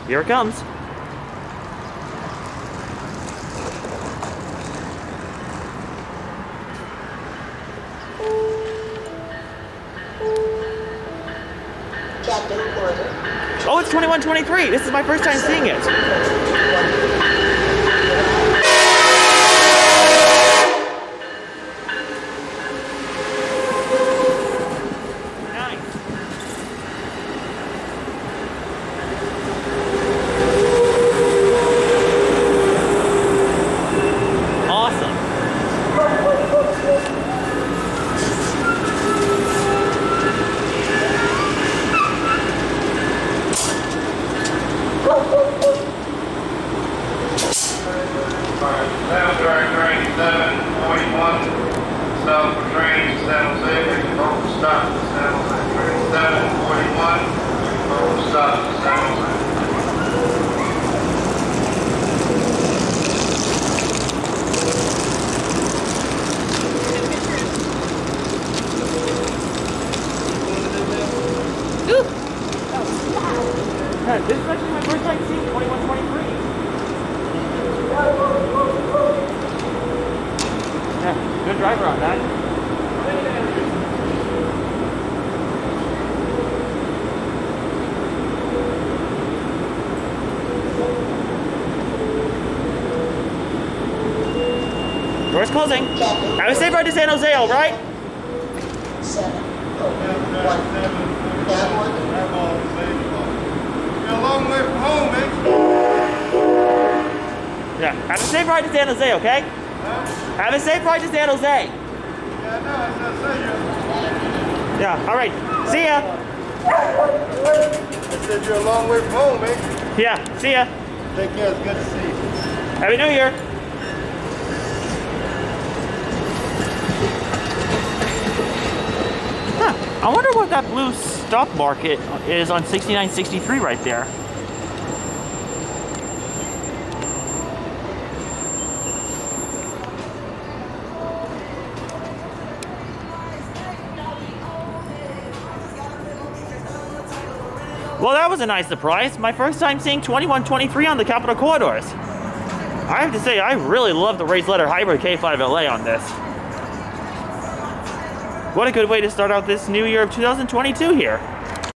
Here it comes. Capitol Corridor. Oh, it's 2123. This is my first time seeing it. Amtrak train 741, stop for train San Jose, hope stop to San Jose. Train 741, hope stop to San Jose. This is actually my first time seeing 2123. Yeah, good driver on that. Door's closing. Have a safe ride to San Jose, all right? 701. You're a long way from home, man. Yeah, have a safe ride to San Jose, okay? Huh? Have a safe ride to San Jose. Yeah, no, I said you. Yeah, all right. See ya. I said you're a long way from home, man. Yeah, see ya. Take care, it's good to see you. Happy New Year. Huh, I wonder what that blue stop market is on 6963 right there. Well, that was a nice surprise. My first time seeing 2123 on the Capitol Corridors. I have to say, I really love the raised letter hybrid K5LA on this. What a good way to start out this new year of 2022 here.